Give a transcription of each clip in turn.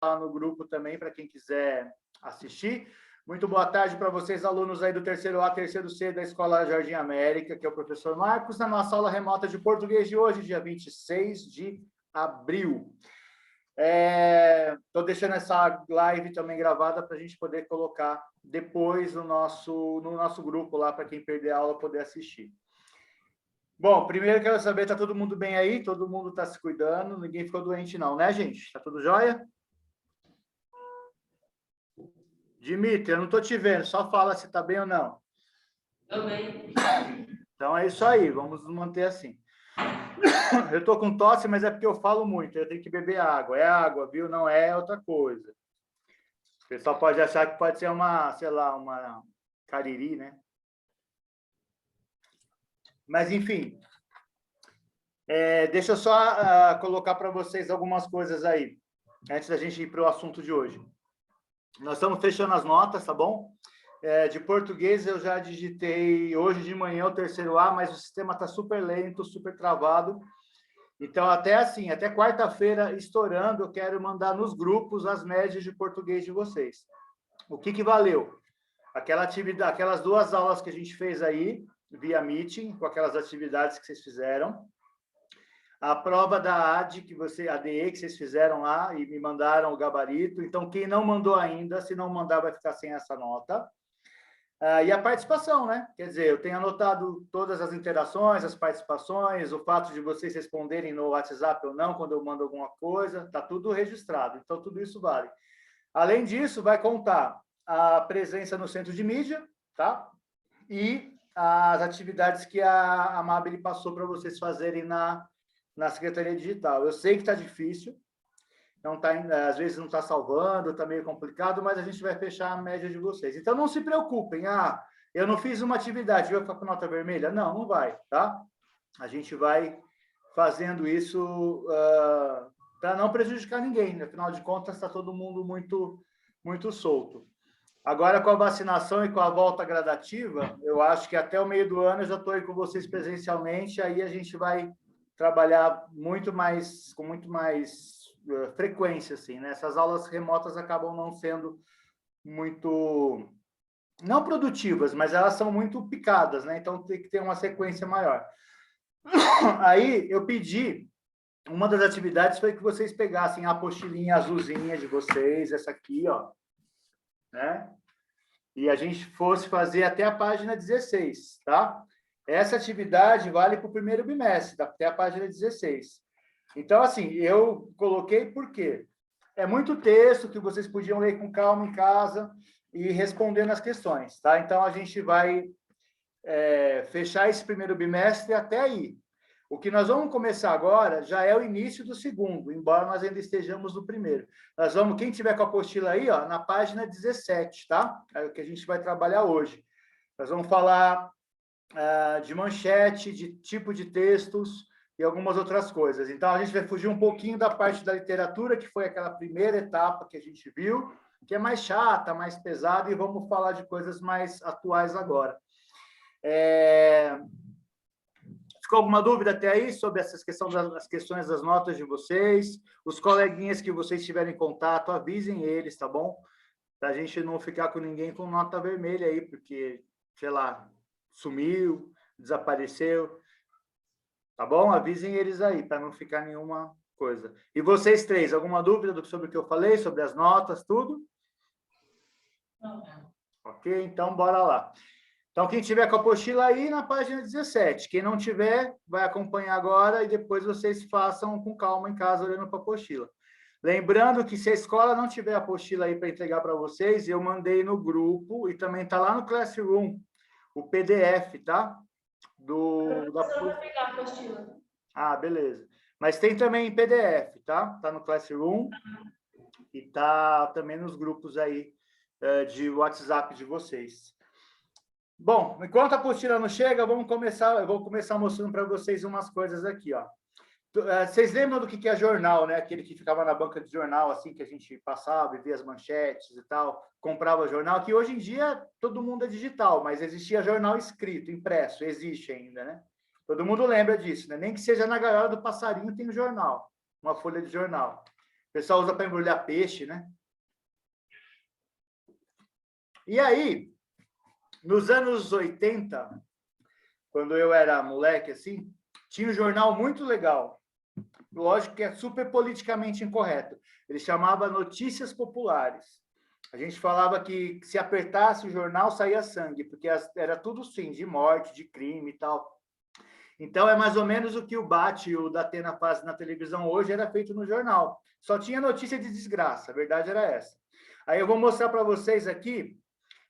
lá no grupo também, para quem quiser assistir. Muito boa tarde para vocês, alunos aí do terceiro A, terceiro C da Escola Jardim América, que é o professor Marcos, na nossa aula remota de português de hoje, dia 26 de abril. Estou deixando essa live também gravada para a gente poder colocar depois no nosso grupo lá, para quem perder a aula poder assistir. Bom, primeiro quero saber, está todo mundo bem aí? Todo mundo está se cuidando? Ninguém ficou doente não, né, gente? Está tudo jóia? Dimitri, eu não estou te vendo, só fala se está bem ou não. Estou bem. Então é isso aí, vamos nos manter assim. Eu estou com tosse, mas é porque eu falo muito, eu tenho que beber água. É água, viu? Não é outra coisa. O pessoal pode achar que pode ser uma, sei lá, uma cariri, né? Mas, enfim, deixa eu só colocar para vocês algumas coisas aí, antes da gente ir para o assunto de hoje. Nós estamos fechando as notas, tá bom? De português eu já digitei hoje de manhã o terceiro A, mas o sistema está super lento, super travado. Então, até quarta-feira, estourando, eu quero mandar nos grupos as médias de português de vocês. O que valeu? Aquelas 2 aulas que a gente fez aí, via Meeting, com aquelas atividades que vocês fizeram. A prova da ADE, que vocês fizeram lá e me mandaram o gabarito. Então, quem não mandou ainda, se não mandar, vai ficar sem essa nota. E a participação, né? Quer dizer, eu tenho anotado todas as interações, as participações, o fato de vocês responderem no WhatsApp ou não, quando eu mando alguma coisa, está tudo registrado. Então, tudo isso vale. Além disso, vai contar a presença no centro de mídia, tá? E as atividades que a Amabile passou para vocês fazerem na Secretaria Digital. Eu sei que está difícil, não tá, às vezes não está salvando, está meio complicado, mas a gente vai fechar a média de vocês. Então, não se preocupem. Eu não fiz uma atividade, vai ficar com nota vermelha? Não, não vai, tá? A gente vai fazendo isso para não prejudicar ninguém. Afinal de contas, está todo mundo muito, muito solto. Agora, com a vacinação e com a volta gradativa, eu acho que até o meio do ano eu já estou aí com vocês presencialmente, aí a gente vai trabalhar com muito mais frequência, assim, né? Essas aulas remotas acabam não sendo muito, não produtivas, mas elas são muito picadas, né? Então tem que ter uma sequência maior. Aí eu pedi, uma das atividades foi que vocês pegassem a apostilinha azulzinha de vocês, essa aqui, ó, né? E a gente fosse fazer até a página 16, tá? Essa atividade vale para o primeiro bimestre, até a página 16. Então, assim, eu coloquei por quê? É muito texto que vocês podiam ler com calma em casa e respondendo as questões, tá? Então, a gente vai fechar esse primeiro bimestre até aí. O que nós vamos começar agora já é o início do segundo, embora nós ainda estejamos no primeiro. Quem tiver com a apostila aí, ó, na página 17, tá? É o que a gente vai trabalhar hoje. Nós vamos falar de manchete, de tipo de textos e algumas outras coisas. Então, a gente vai fugir um pouquinho da parte da literatura, que foi aquela primeira etapa que a gente viu, que é mais chata, mais pesada, e vamos falar de coisas mais atuais agora. Ficou alguma dúvida até aí sobre essas questões das notas de vocês? Os coleguinhas que vocês tiverem contato, avisem eles, tá bom? Para a gente não ficar com ninguém com nota vermelha aí, porque, sei lá, sumiu, desapareceu. Tá bom? Avisem eles aí, para não ficar nenhuma coisa. E vocês 3, alguma dúvida sobre o que eu falei, sobre as notas, tudo? Não. Ok, então bora lá. Então, quem tiver com a apostila aí, na página 17. Quem não tiver, vai acompanhar agora e depois vocês façam com calma em casa, olhando para a apostila. Lembrando que se a escola não tiver a apostila aí para entregar para vocês, eu mandei no grupo e também está lá no Classroom, o PDF, tá? Eu vou pegar a apostila. Beleza. Mas tem também em PDF, tá? Tá no Classroom e tá também nos grupos aí de WhatsApp de vocês. Bom, enquanto a apostila não chega, eu vou começar mostrando para vocês umas coisas aqui, ó. Vocês lembram do que é jornal, né? Aquele que ficava na banca de jornal, assim, que a gente passava e via as manchetes e tal, comprava jornal, que hoje em dia todo mundo é digital, mas existia jornal escrito, impresso, existe ainda, né? Todo mundo lembra disso, né? Nem que seja na gaiola do passarinho tem um jornal, uma folha de jornal. pessoal usa para embrulhar peixe, né? E aí, nos anos 80, quando eu era moleque, assim, tinha um jornal muito legal. Lógico que é super politicamente incorreto. Ele chamava Notícias Populares. A gente falava que se apertasse o jornal, saía sangue, porque era tudo sim, de morte, de crime e tal. Então, é mais ou menos o que o Bate e o Datena fazem na televisão hoje, era feito no jornal. Só tinha notícia de desgraça, a verdade era essa. Aí eu vou mostrar para vocês aqui,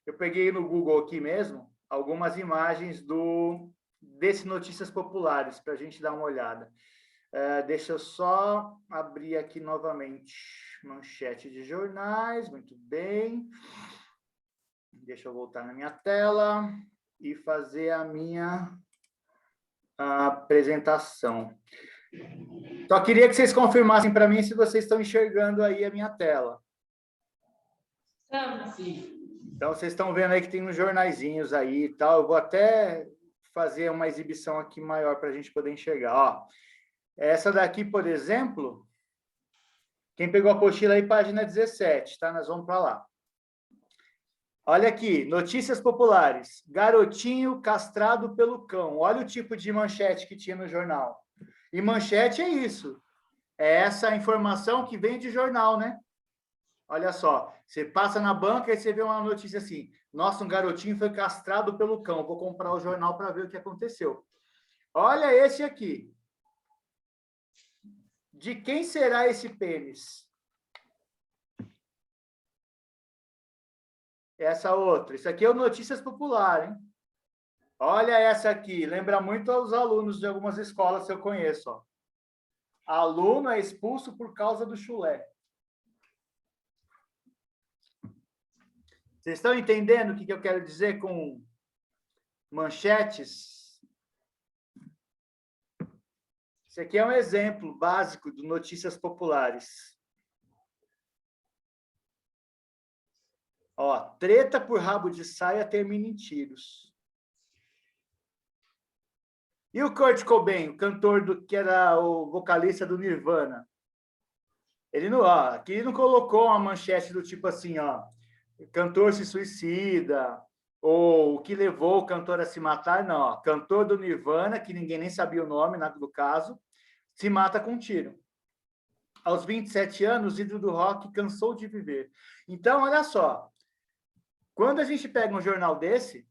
eu peguei no Google aqui mesmo, algumas imagens desse Notícias Populares, para a gente dar uma olhada. Deixa eu só abrir aqui novamente. Manchete de jornais, muito bem. Deixa eu voltar na minha tela e fazer a minha apresentação. Só queria que vocês confirmassem para mim se vocês estão enxergando aí a minha tela. Sim. Então, vocês estão vendo aí que tem uns jornaizinhos aí e tal. Eu vou até fazer uma exibição aqui maior para a gente poder enxergar. Ó, essa daqui, por exemplo, quem pegou a apostila aí, página 17, tá? Nós vamos para lá. Olha aqui, Notícias Populares. Garotinho castrado pelo cão. Olha o tipo de manchete que tinha no jornal. E manchete é isso. É essa informação que vem de jornal, né? Olha só, você passa na banca e você vê uma notícia assim: nossa, um garotinho foi castrado pelo cão. Vou comprar o jornal para ver o que aconteceu. Olha esse aqui. De quem será esse pênis? Essa outra. Isso aqui é o Notícias Popular, hein? Olha essa aqui. Lembra muito aos alunos de algumas escolas que eu conheço. Ó. Aluno é expulso por causa do chulé. Vocês estão entendendo o que eu quero dizer com manchetes? Esse aqui é um exemplo básico de Notícias Populares. Ó, treta por rabo de saia termina em tiros. E o Kurt Cobain, o cantor que era o vocalista do Nirvana? Ele não, ó, aqui não colocou uma manchete do tipo assim, ó, cantor se suicida, ou o que levou o cantor a se matar, não. Ó, cantor do Nirvana, que ninguém nem sabia o nome, no caso, se mata com um tiro. Aos 27 anos, o ídolo do rock cansou de viver. Então, olha só, quando a gente pega um jornal desse,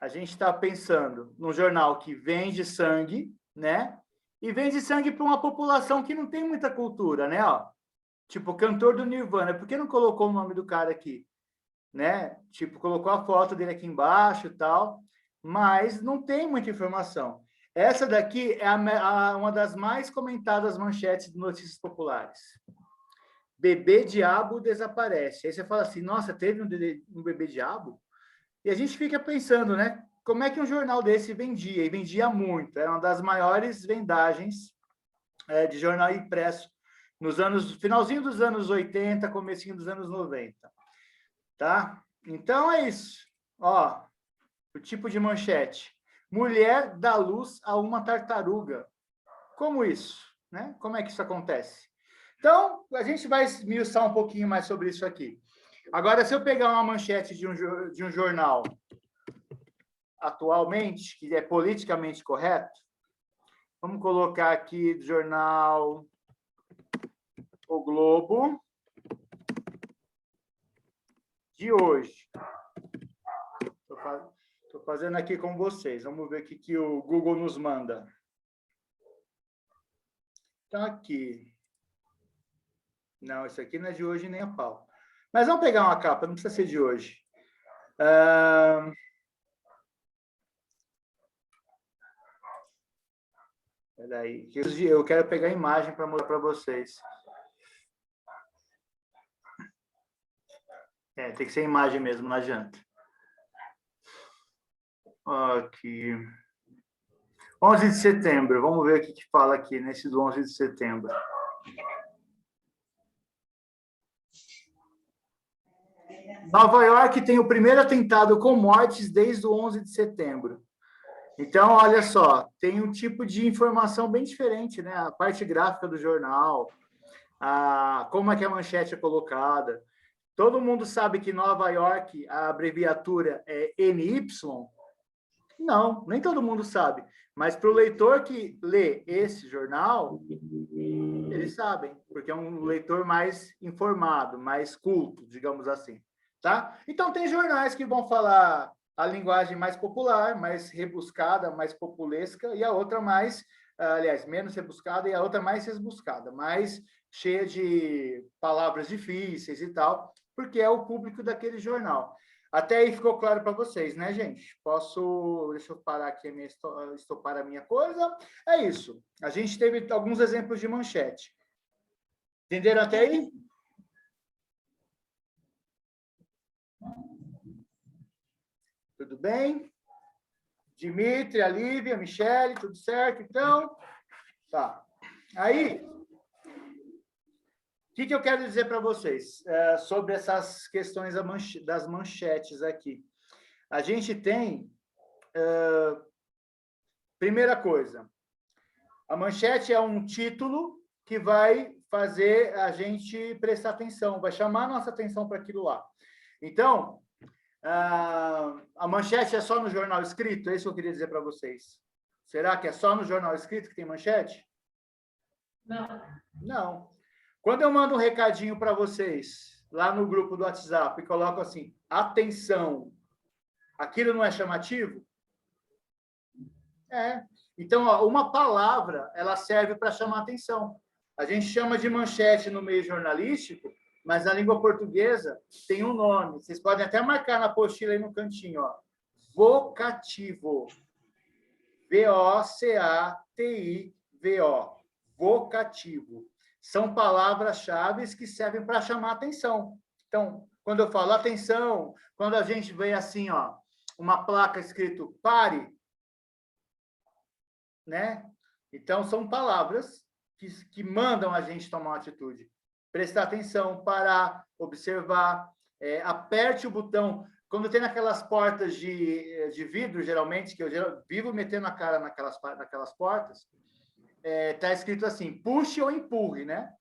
a gente está pensando num jornal que vende sangue, né? E vende sangue para uma população que não tem muita cultura, né? Ó, tipo, cantor do Nirvana. Por que não colocou o nome do cara aqui? Né? Tipo, colocou a foto dele aqui embaixo e tal, mas não tem muita informação. Essa daqui é uma das mais comentadas manchetes de Notícias Populares. Bebê diabo desaparece. Aí você fala assim, nossa, teve um bebê diabo? E a gente fica pensando, né? Como é que um jornal desse vendia? E vendia muito. Era uma das maiores vendagens de jornal impresso nos finalzinho dos anos 80, comecinho dos anos 90. Tá? Então é isso. Ó, o tipo de manchete. Mulher dá luz a uma tartaruga. Como isso? Né? Como é que isso acontece? Então, a gente vai esmiuçar um pouquinho mais sobre isso aqui. Agora, se eu pegar uma manchete de um jornal atualmente, que é politicamente correto, vamos colocar aqui do jornal O Globo de hoje. Estou fazendo aqui com vocês. Vamos ver o que o Google nos manda. Tá aqui. Não, isso aqui não é de hoje nem a pau. Mas vamos pegar uma capa, não precisa ser de hoje. Peraí, eu quero pegar a imagem para mostrar para vocês. Tem que ser imagem mesmo, não adianta. Aqui. 11 de setembro, vamos ver o que fala aqui nesse do 11 de setembro. Nova York tem o primeiro atentado com mortes desde o 11 de setembro. Então, olha só, tem um tipo de informação bem diferente, né? A parte gráfica do jornal, como é que a manchete é colocada. Todo mundo sabe que Nova York, a abreviatura é NY? Não, nem todo mundo sabe. Mas para o leitor que lê esse jornal, eles sabem, porque é um leitor mais informado, mais culto, digamos assim, tá? Então, tem jornais que vão falar a linguagem mais popular, mais rebuscada, mais populesca, e a outra mais, aliás, menos rebuscada, e a outra mais rebuscada, mais cheia de palavras difíceis e tal, porque é o público daquele jornal. Até aí ficou claro para vocês, né, gente? Deixa eu parar aqui, estopar a minha coisa. É isso. A gente teve alguns exemplos de manchete. Entenderam até aí? Tudo bem? Dimitri, a Lívia, a Michele, tudo certo? Então, tá. Aí, o que eu quero dizer para vocês sobre essas questões das manchetes aqui? A gente tem, primeira coisa, a manchete é um título que vai fazer a gente prestar atenção, vai chamar a nossa atenção para aquilo lá. Então, a manchete é só no jornal escrito? É isso que eu queria dizer para vocês. Será que é só no jornal escrito que tem manchete? Não. Não. Quando eu mando um recadinho para vocês, lá no grupo do WhatsApp, e coloco assim, atenção, aquilo não é chamativo? É. Então, ó, uma palavra, ela serve para chamar atenção. A gente chama de manchete no meio jornalístico, mas na língua portuguesa tem um nome. Vocês podem até marcar na apostila aí no cantinho, ó. Vocativo. V-O-C-A-T-I-V-O. Vocativo. São palavras-chave que servem para chamar atenção. Então, quando eu falo atenção, quando a gente vê assim, ó, uma placa escrito pare, né? Então, são palavras que mandam a gente tomar uma atitude. Prestar atenção, parar, observar, aperte o botão. Quando tem naquelas portas de vidro, geralmente, que eu vivo metendo a cara naquelas portas, tá escrito assim, puxe ou empurre, né?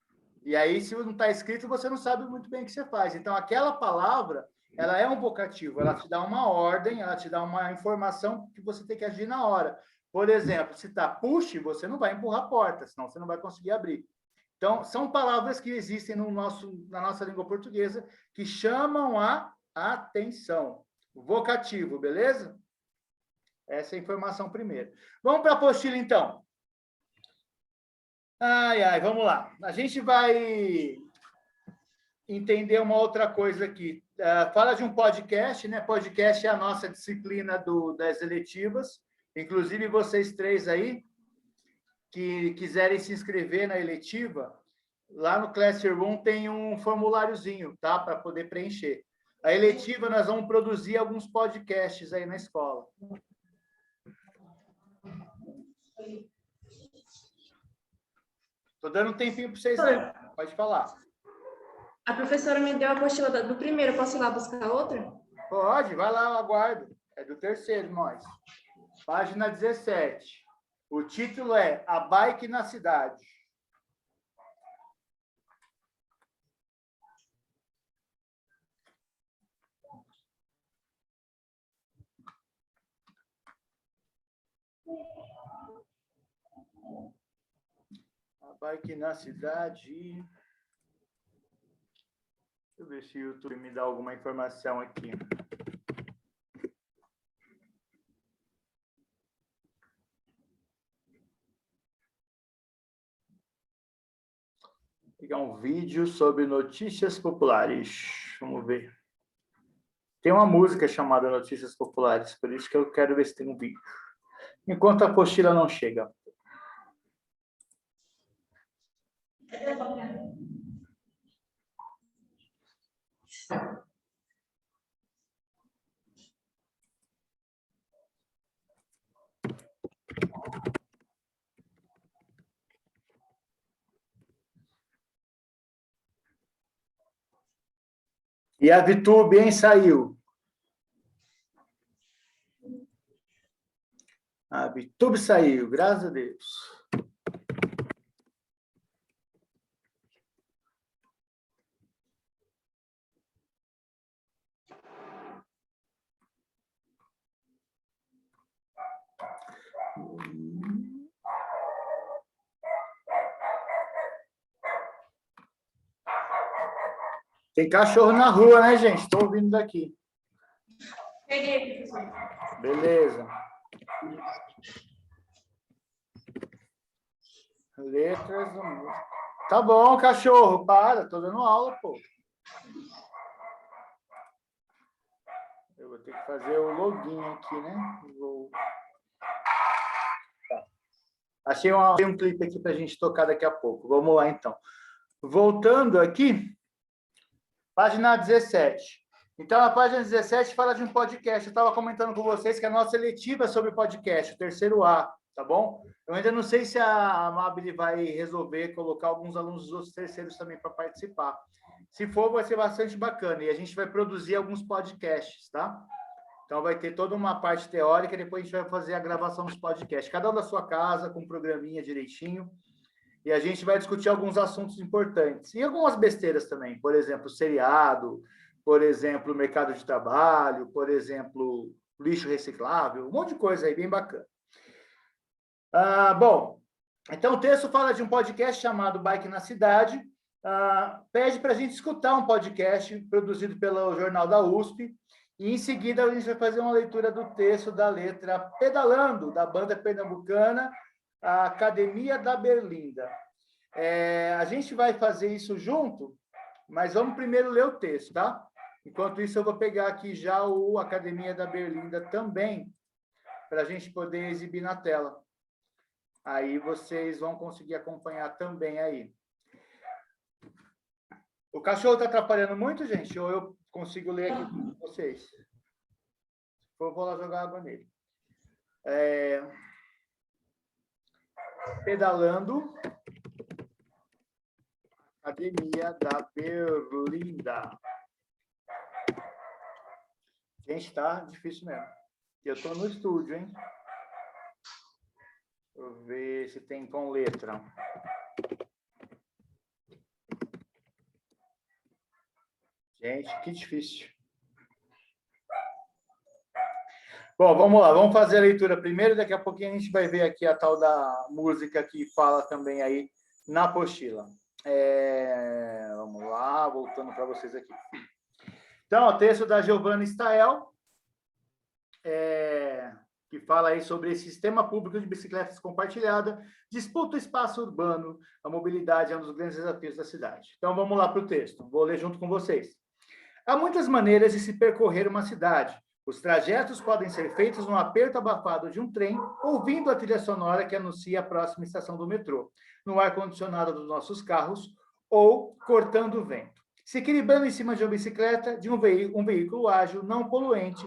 E aí, se não está escrito, você não sabe muito bem o que você faz. Então, aquela palavra, ela é um vocativo, ela te dá uma ordem, ela te dá uma informação que você tem que agir na hora. Por exemplo, se está puxe, você não vai empurrar a porta, senão você não vai conseguir abrir. Então, são palavras que existem na nossa língua portuguesa que chamam a atenção. Vocativo, beleza? Essa é a informação primeiro. Vamos para a apostila, então. Vamos lá. A gente vai entender uma outra coisa aqui. Fala de um podcast, né? Podcast é a nossa disciplina das eletivas. Inclusive, vocês três aí, que quiserem se inscrever na eletiva, lá no Classroom tem um formuláriozinho, tá? Para poder preencher. A eletiva, nós vamos produzir alguns podcasts aí na escola. Estou dando um tempinho para vocês aí. Pode falar. A professora me deu a apostila do primeiro, posso ir lá buscar outra? Pode, vai lá, eu aguardo. É do terceiro, nós. Página 17. O título é A Bike na Cidade. A Bike na Cidade. Deixa eu ver se o YouTube me dá alguma informação aqui. Vou pegar um vídeo sobre notícias populares. Vamos ver. Tem uma música chamada Notícias Populares, por isso que eu quero ver se tem um vídeo. Enquanto a apostila não chega. E a VTube, hein, saiu. A VTube saiu, graças a Deus. Tem cachorro na rua, né, gente? Estou ouvindo daqui. Peguei, professor. Beleza. Letras da música. Tá bom, cachorro, para. Tô dando aula, pô. Eu vou ter que fazer o login aqui, né? Tá. Achei um clipe aqui para a gente tocar daqui a pouco. Vamos lá, então. Voltando aqui, página 17. Então, a página 17 fala de um podcast. Eu estava comentando com vocês que a nossa eletiva é sobre podcast, o terceiro A, tá bom? Eu ainda não sei se a Amabile vai resolver colocar alguns alunos dos outros terceiros também para participar. Se for, vai ser bastante bacana. E a gente vai produzir alguns podcasts, tá? Então, vai ter toda uma parte teórica e depois a gente vai fazer a gravação dos podcasts. Cada um da sua casa, com um programinha direitinho. E a gente vai discutir alguns assuntos importantes. E algumas besteiras também. Por exemplo, seriado, por exemplo, mercado de trabalho, por exemplo, lixo reciclável, um monte de coisa aí bem bacana. Bom, então o texto fala de um podcast chamado Bike na Cidade. Pede para a gente escutar um podcast produzido pelo Jornal da USP. E, em seguida, a gente vai fazer uma leitura do texto da letra Pedalando, da banda pernambucana, a Academia da Berlinda. A gente vai fazer isso junto, mas vamos primeiro ler o texto, tá? Enquanto isso, eu vou pegar aqui já o Academia da Berlinda também, para a gente poder exibir na tela. Aí vocês vão conseguir acompanhar também aí. O cachorro está atrapalhando muito, gente? Ou eu consigo ler aqui com vocês? Eu vou lá jogar água nele. Pedalando, Academia da Berlinda. Gente, tá difícil mesmo. Eu estou no estúdio, hein? Deixa eu ver se tem com letra. Gente, que difícil. Bom, vamos lá, vamos fazer a leitura primeiro, daqui a pouquinho a gente vai ver aqui a tal da música que fala também aí na apostila. Vamos lá, voltando para vocês aqui. Então, o texto da Giovanna Stael, que fala aí sobre esse sistema público de bicicletas compartilhada, disputa o espaço urbano, a mobilidade é um dos grandes desafios da cidade. Então, vamos lá para o texto, vou ler junto com vocês. Há muitas maneiras de se percorrer uma cidade. Os trajetos podem ser feitos no aperto abafado de um trem, ouvindo a trilha sonora que anuncia a próxima estação do metrô, no ar-condicionado dos nossos carros, ou cortando o vento. Se equilibrando em cima de uma bicicleta, de um veículo ágil, não poluente,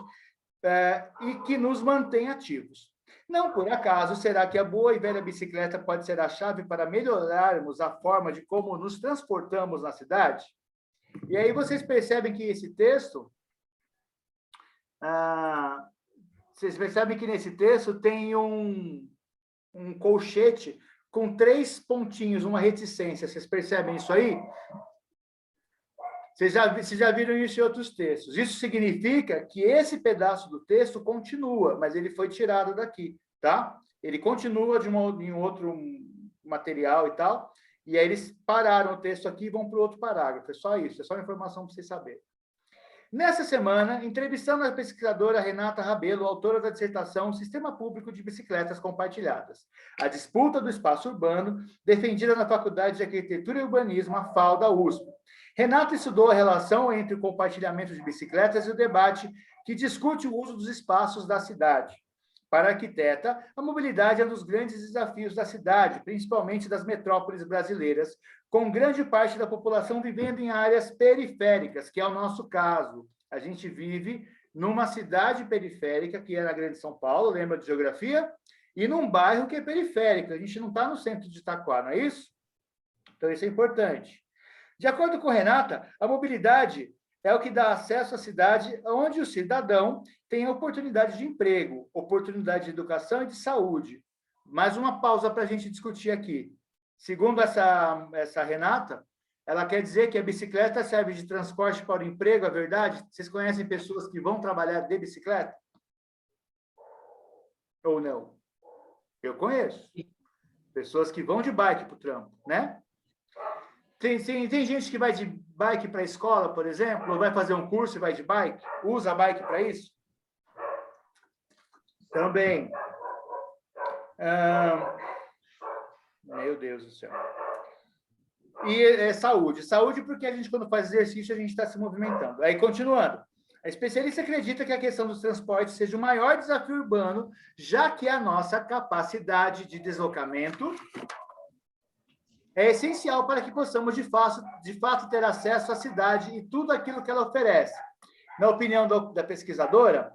e que nos mantém ativos. Não por acaso será que a boa e velha bicicleta pode ser a chave para melhorarmos a forma de como nos transportamos na cidade? E aí vocês percebem que esse texto, vocês percebem que nesse texto tem um colchete com 3 pontinhos, uma reticência. Vocês percebem isso aí? Vocês já viram isso em outros textos. Isso significa que esse pedaço do texto continua, mas ele foi tirado daqui, tá? Ele continua em outro material e tal, e aí eles pararam o texto aqui e vão para o outro parágrafo. É só isso, é só uma informação para vocês saberem. Nessa semana, entrevistamos a pesquisadora Renata Rabelo, autora da dissertação Sistema Público de Bicicletas Compartilhadas, a disputa do espaço urbano, defendida na Faculdade de Arquitetura e Urbanismo, a FAU da USP. Renata estudou a relação entre o compartilhamento de bicicletas e o debate que discute o uso dos espaços da cidade. Para a arquiteta, a mobilidade é um dos grandes desafios da cidade, principalmente das metrópoles brasileiras, com grande parte da população vivendo em áreas periféricas, que é o nosso caso. A gente vive numa cidade periférica, que é na Grande São Paulo, lembra de geografia? E num bairro que é periférico, a gente não está no centro de Itaquá, não é isso? Então, isso é importante. De acordo com Renata, a mobilidade é o que dá acesso à cidade onde o cidadão tem oportunidade de emprego, oportunidade de educação e de saúde. Mais uma pausa para a gente discutir aqui. Segundo essa Renata, ela quer dizer que a bicicleta serve de transporte para o emprego, é verdade? Vocês conhecem pessoas que vão trabalhar de bicicleta? Ou não? Eu conheço. Pessoas que vão de bike para o trampo, né? Tem gente que vai de bike para a escola, por exemplo, ou vai fazer um curso e vai de bike? Usa a bike para isso? Também. Meu Deus do céu. E saúde. Saúde porque a gente, quando faz exercício, a gente está se movimentando. Aí, continuando. A especialista acredita que a questão dos transportes seja o maior desafio urbano, já que a nossa capacidade de deslocamento é essencial para que possamos, de fato, ter acesso à cidade e tudo aquilo que ela oferece. Na opinião da pesquisadora,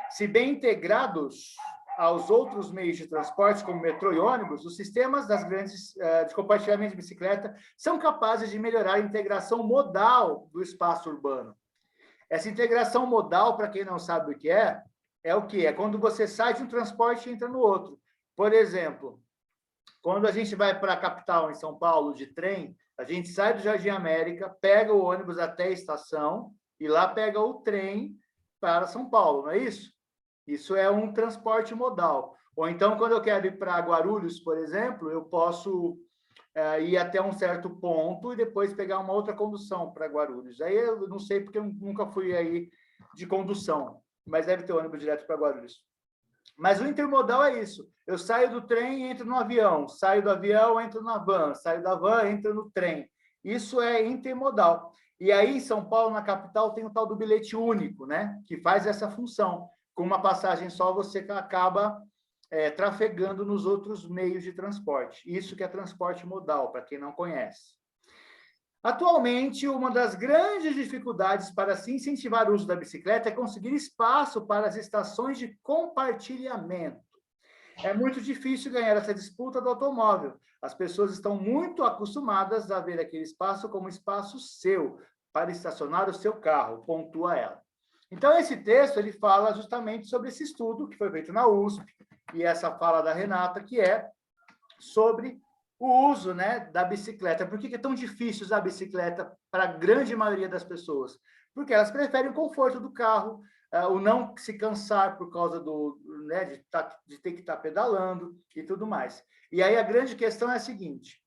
se bem integrados aos outros meios de transporte, como metrô e ônibus, os sistemas das grandes de compartilhamento de bicicleta são capazes de melhorar a integração modal do espaço urbano. Essa integração modal, para quem não sabe o que é o que? É quando você sai de um transporte e entra no outro. Por exemplo, quando a gente vai para a capital, em São Paulo, de trem, a gente sai do Jardim América, pega o ônibus até a estação e lá pega o trem para São Paulo, não é isso? Isso é um transporte modal. Ou então, quando eu quero ir para Guarulhos, por exemplo, eu posso ir até um certo ponto e depois pegar uma outra condução para Guarulhos. Aí eu não sei, porque eu nunca fui aí de condução, mas deve ter ônibus direto para Guarulhos. Mas o intermodal é isso. Eu saio do trem e entro no avião, saio do avião, entro na van, saio da van, entro no trem. Isso é intermodal. E aí, em São Paulo, na capital, tem o tal do bilhete único, né? Que faz essa função. Com uma passagem só, você acaba trafegando nos outros meios de transporte. Isso que é transporte modal, para quem não conhece. Atualmente, uma das grandes dificuldades para se incentivar o uso da bicicleta é conseguir espaço para as estações de compartilhamento. É muito difícil ganhar essa disputa do automóvel. As pessoas estão muito acostumadas a ver aquele espaço como espaço seu, para estacionar o seu carro, pontua ela. Então, esse texto ele fala justamente sobre esse estudo que foi feito na USP, e essa fala da Renata, que é sobre o uso, né, da bicicleta. Por que é tão difícil usar a bicicleta para a grande maioria das pessoas? Porque elas preferem o conforto do carro, o não se cansar por causa né, de ter que estar pedalando e tudo mais. E aí a grande questão é a seguinte: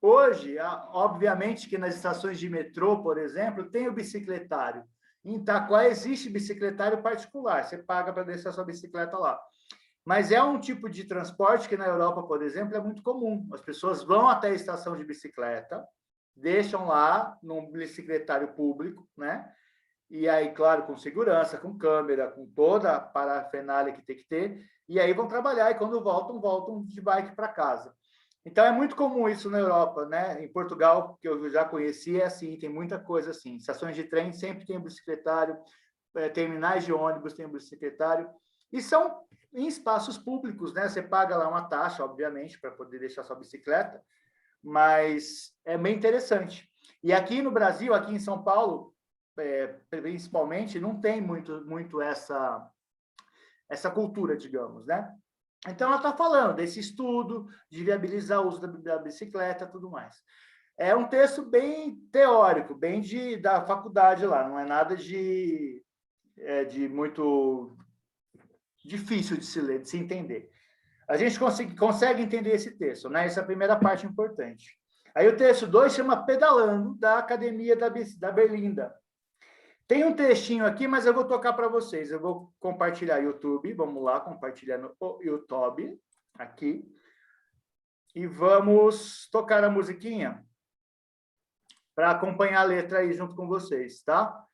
hoje, obviamente que nas estações de metrô, por exemplo, tem o bicicletário. Em Itaquá existe bicicletário particular, você paga para deixar sua bicicleta lá. Mas é um tipo de transporte que na Europa, por exemplo, é muito comum. As pessoas vão até a estação de bicicleta, deixam lá num bicicletário público, né? E aí, claro, com segurança, com câmera, com toda a parafernália que tem que ter, e aí vão trabalhar, e quando voltam de bike para casa. Então, é muito comum isso na Europa, né? Em Portugal, que eu já conheci, é assim, tem muita coisa assim. Estações de trem sempre tem bicicletário, terminais de ônibus tem bicicletário, e são em espaços públicos, né? Você paga lá uma taxa, obviamente, para poder deixar sua bicicleta, mas é bem interessante. E aqui no Brasil, aqui em São Paulo, principalmente, não tem muito essa cultura, digamos, né? Então, ela está falando desse estudo, de viabilizar o uso da bicicleta e tudo mais. É um texto bem teórico, bem da faculdade lá, não é nada de muito difícil de se ler, de se entender. A gente consegue entender esse texto, né? Essa é a primeira parte importante. Aí o texto 2 chama Pedalando, da Academia da Berlinda. Tem um textinho aqui, mas eu vou tocar para vocês. Eu vou compartilhar YouTube. Vamos lá, compartilhar no YouTube, aqui. E vamos tocar a musiquinha para acompanhar a letra aí junto com vocês, tá?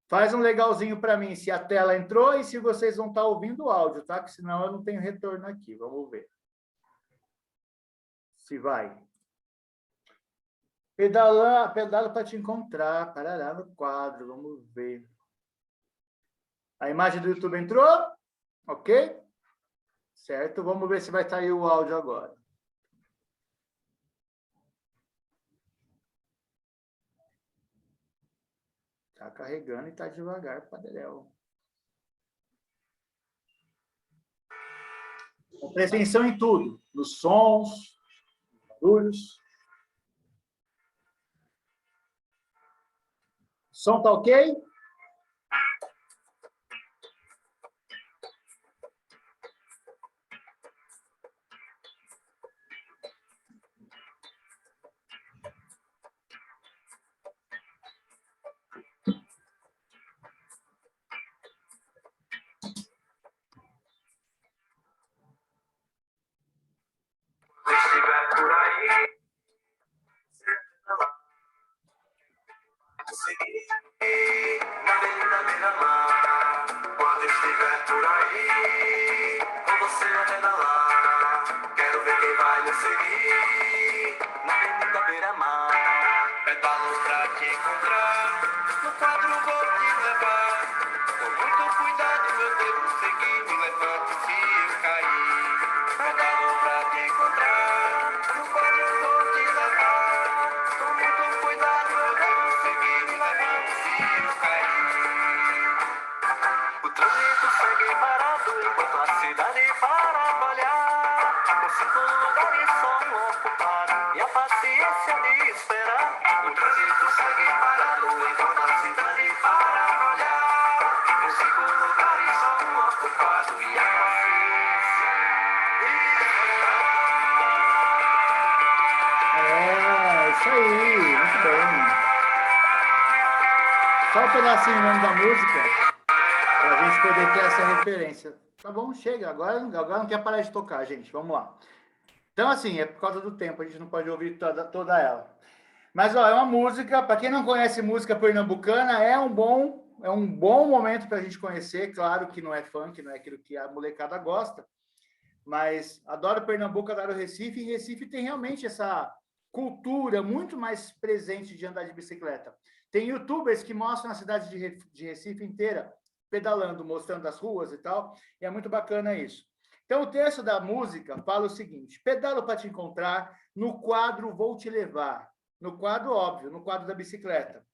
Faz um legalzinho para mim se a tela entrou e se vocês vão estar ouvindo o áudio, tá? Que senão eu não tenho retorno aqui. Vamos ver. Se vai. Pedala para te encontrar. Parará no quadro. Vamos ver. A imagem do YouTube entrou? Ok? Certo? Vamos ver se vai sair o áudio agora. Está carregando e está devagar, Padrel. Presta atenção em tudo. Nos sons, nos barulhos. O som tá ok? 5 lugares só um ocupado e a paciência de esperar. O trânsito segue parado enquanto a cidade para pra olhar. Com 5 lugares só um ocupado e a paciência de esperar. Isso aí, muito bem. Só um pedacinho o nome da música, para a gente poder ter essa referência. Tá bom, chega. Agora não quer parar de tocar, gente. Vamos lá. Então, assim, é por causa do tempo, a gente não pode ouvir toda ela. Mas, ó, é uma música, para quem não conhece música pernambucana, é um bom momento para a gente conhecer. Claro que não é funk, não é aquilo que a molecada gosta, mas adoro Pernambuco, adoro Recife, e Recife tem realmente essa cultura muito mais presente de andar de bicicleta. Tem youtubers que mostram a cidade de Recife inteira pedalando, mostrando as ruas e tal, e é muito bacana isso. Então, o texto da música fala o seguinte: pedalo para te encontrar, no quadro vou te levar. No quadro, óbvio, no quadro da bicicleta.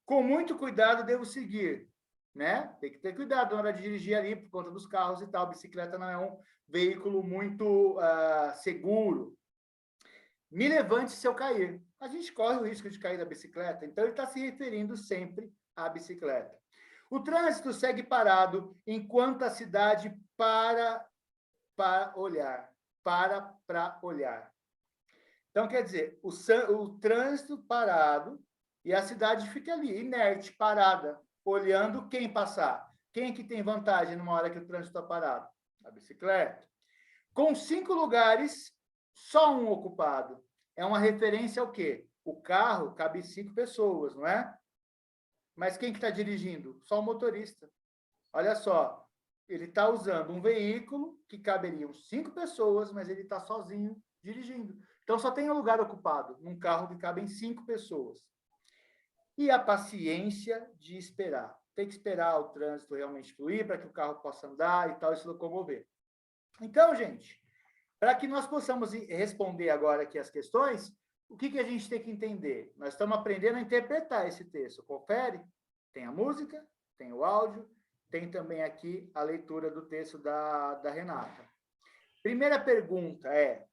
Com muito cuidado devo seguir, né? Tem que ter cuidado na hora de dirigir ali, por conta dos carros e tal. A bicicleta não é um veículo muito seguro. Me levante se eu cair. A gente corre o risco de cair da bicicleta, então ele está se referindo sempre à bicicleta. O trânsito segue parado enquanto a cidade para olhar. Para olhar. Então, quer dizer, o trânsito parado e a cidade fica ali, inerte, parada, olhando quem passar. Quem que tem vantagem numa hora que o trânsito está parado? A bicicleta. Com 5 lugares, só um ocupado. É uma referência ao quê? O carro cabe 5 pessoas, não é? Mas quem que está dirigindo? Só o motorista. Olha só, ele está usando um veículo que caberiam 5 pessoas, mas ele está sozinho dirigindo. Então, só tem um lugar ocupado num carro que cabem 5 pessoas. E a paciência de esperar. Tem que esperar o trânsito realmente fluir para que o carro possa andar e tal, e se locomover. Então, gente, para que nós possamos responder agora aqui as questões, o que a gente tem que entender? Nós estamos aprendendo a interpretar esse texto. Confere? Tem a música, tem o áudio, tem também aqui a leitura do texto da Renata. Primeira pergunta é: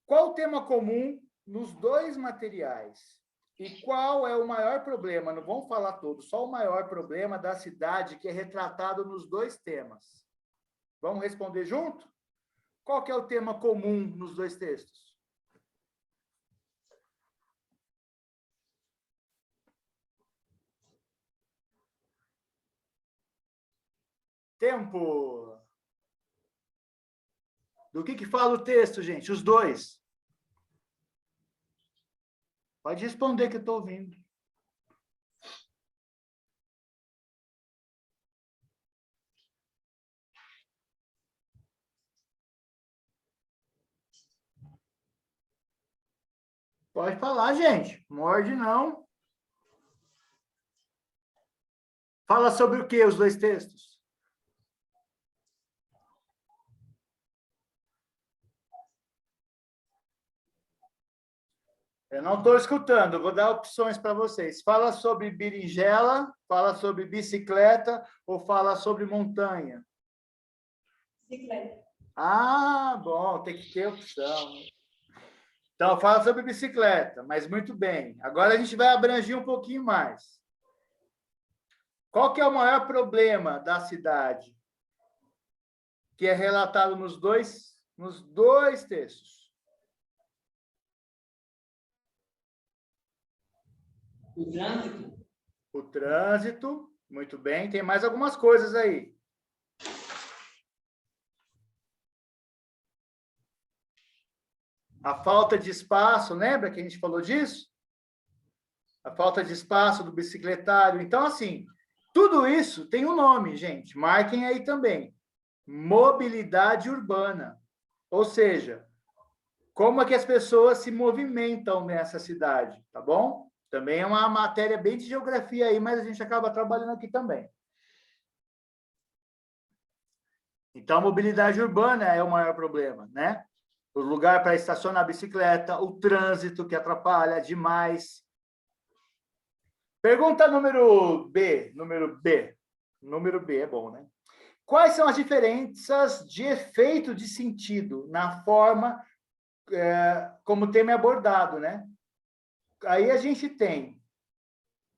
qual o tema comum nos dois materiais? E qual é o maior problema? Não vamos falar todo, só o maior problema da cidade que é retratado nos dois temas. Vamos responder junto? Qual que é o tema comum nos dois textos? Tempo. Do que fala o texto, gente? Os dois. Pode responder que eu estou ouvindo. Pode falar, gente. Morde não. Fala sobre o que os dois textos? Eu não estou escutando, vou dar opções para vocês. Fala sobre berinjela, fala sobre bicicleta ou fala sobre montanha? Bicicleta. Ah, bom, tem que ter opção. Então, fala sobre bicicleta, mas muito bem. Agora a gente vai abranger um pouquinho mais. Qual que é o maior problema da cidade? Que é relatado nos dois textos. O trânsito. O trânsito, muito bem. Tem mais algumas coisas aí. A falta de espaço, lembra que a gente falou disso? A falta de espaço do bicicletário. Então, assim, tudo isso tem um nome, gente. Marquem aí também. Mobilidade urbana. Ou seja, como é que as pessoas se movimentam nessa cidade, tá bom? Também é uma matéria bem de geografia aí, mas a gente acaba trabalhando aqui também. Então, a mobilidade urbana é o maior problema, né? O lugar para estacionar a bicicleta, o trânsito que atrapalha demais. Pergunta número B. Número B é bom, né? Quais são as diferenças de efeito de sentido na forma como tema é abordado, né? Aí a gente tem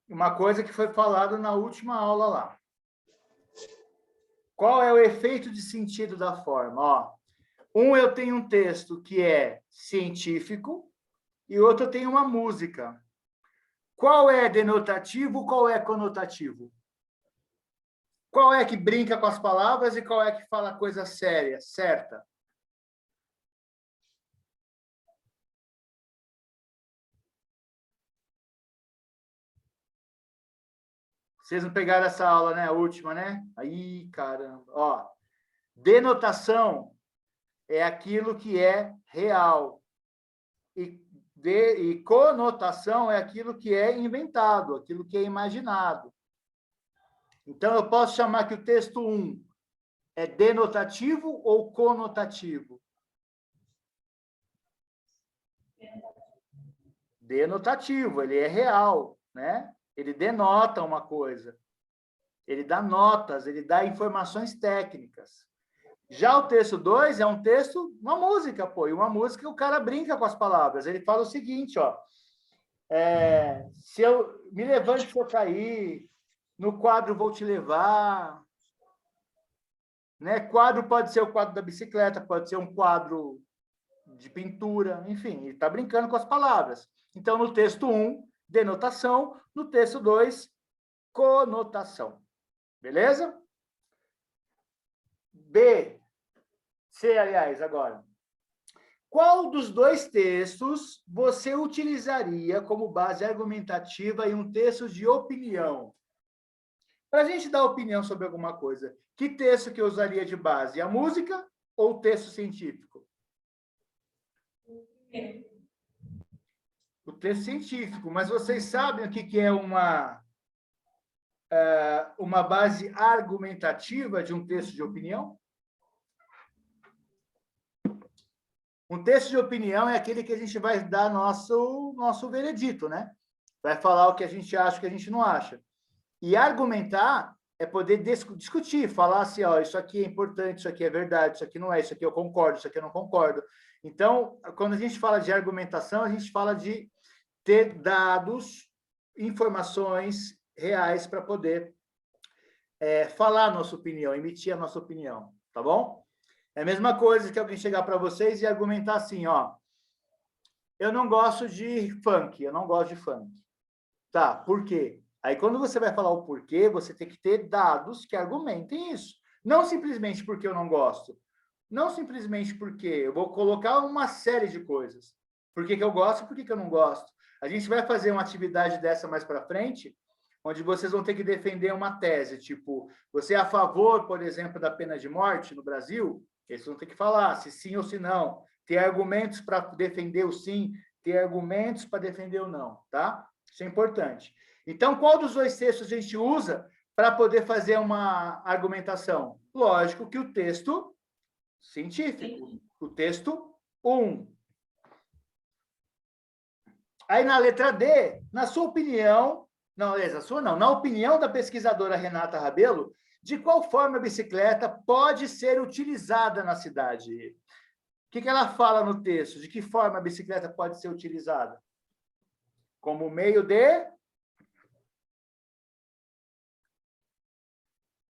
uma coisa que foi falado na última aula lá. Qual é o efeito de sentido da forma? Ó, eu tenho um texto que é científico e outro eu tenho uma música. Qual é denotativo, qual é conotativo? Qual é que brinca com as palavras e qual é que fala coisa séria, certa? Vocês não pegaram essa aula, né? A última, né? Aí, caramba. Ó, denotação é aquilo que é real. E conotação é aquilo que é inventado, aquilo que é imaginado. Então, eu posso chamar que o texto 1 é denotativo ou conotativo? Denotativo, ele é real, né? Ele denota uma coisa. Ele dá notas, ele dá informações técnicas. Já o texto 2 é um texto, uma música, pô. E uma música o cara brinca com as palavras. Ele fala o seguinte, ó. Se eu me levante se eu cair, no quadro vou te levar. Né? Quadro pode ser o quadro da bicicleta, pode ser um quadro de pintura, enfim, ele está brincando com as palavras. Então, no texto 1, denotação, no texto 2, conotação. Beleza? C, aliás, agora. Qual dos dois textos você utilizaria como base argumentativa em um texto de opinião? Para a gente dar opinião sobre alguma coisa, que texto que eu usaria de base? A música ou o texto científico? O texto científico. Mas vocês sabem o que é uma base argumentativa de um texto de opinião? Um texto de opinião é aquele que a gente vai dar nosso veredito, né? Vai falar o que a gente acha, o que a gente não acha. E argumentar é poder discutir, falar assim, ó, isso aqui é importante, isso aqui é verdade, isso aqui não é, isso aqui eu concordo, isso aqui eu não concordo. Então, quando a gente fala de argumentação, a gente fala de ter dados, informações reais para poder falar a nossa opinião, emitir a nossa opinião, tá bom? É a mesma coisa que alguém chegar para vocês e argumentar assim, ó, eu não gosto de funk, eu não gosto de funk. Tá, por quê? Aí, quando você vai falar o porquê, você tem que ter dados que argumentem isso. Não simplesmente porque eu não gosto. Não simplesmente porque eu vou colocar uma série de coisas. Por que eu gosto e por que eu não gosto. A gente vai fazer uma atividade dessa mais para frente, onde vocês vão ter que defender uma tese, tipo, você é a favor, por exemplo, da pena de morte no Brasil? Eles vão ter que falar se sim ou se não. Ter argumentos para defender o sim, ter argumentos para defender o não, tá? Isso é importante. Então, qual dos dois textos a gente usa para poder fazer uma argumentação? Lógico que o texto científico, o texto 1. Aí, na letra D, na sua opinião, não, na sua não, na opinião da pesquisadora Renata Rabelo, de qual forma a bicicleta pode ser utilizada na cidade? O que ela fala no texto? De que forma a bicicleta pode ser utilizada? Como meio de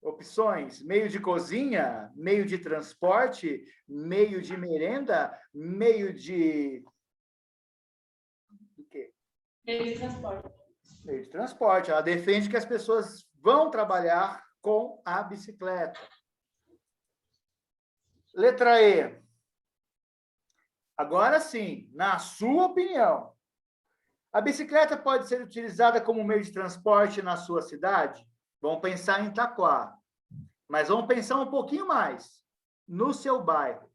opções, meio de cozinha, meio de transporte, meio de merenda, meio de... O quê? Meio de transporte. Meio de transporte. Ela defende que as pessoas vão trabalhar com a bicicleta. Letra E. Agora sim, na sua opinião, a bicicleta pode ser utilizada como meio de transporte na sua cidade? Vamos pensar em Itaquá. Mas vamos pensar um pouquinho mais. No seu bairro.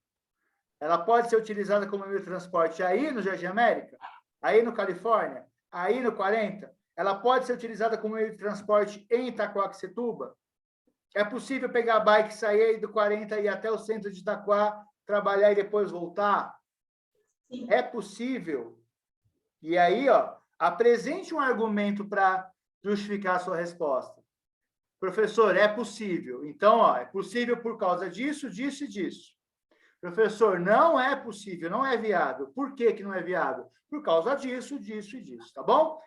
Ela pode ser utilizada como meio de transporte aí no Jardim América? Aí no Califórnia? Aí no 40? Ela pode ser utilizada como meio de transporte em Itaquaquecetuba? É possível pegar a bike, sair aí do 40 e ir até o centro de Itaquá, trabalhar e depois voltar? Sim. É possível? E aí, ó, apresente um argumento para justificar a sua resposta. Professor, é possível. Então, ó, é possível por causa disso, disso e disso. Professor, não é possível, não é viável. Por que que não é viável? Por causa disso, disso e disso, tá bom?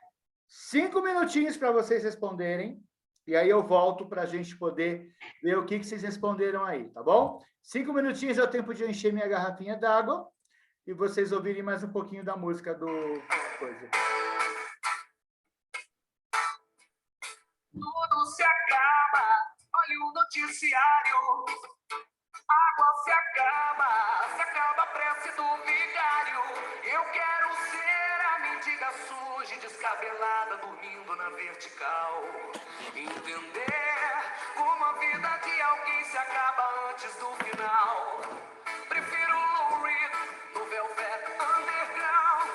5 minutinhos para vocês responderem, e aí eu volto para a gente poder ver o que que vocês responderam aí, tá bom? 5 minutinhos é o tempo de eu encher minha garrafinha d'água e vocês ouvirem mais um pouquinho da música do coisa. Tudo se acaba, olha o noticiário. Água se acaba a prece do vigário. Eu quero ser a mendiga suja e descabelada, dormindo na vertical. Entender como a vida de alguém se acaba antes do final. Prefiro Lou Reed no Velvet Underground.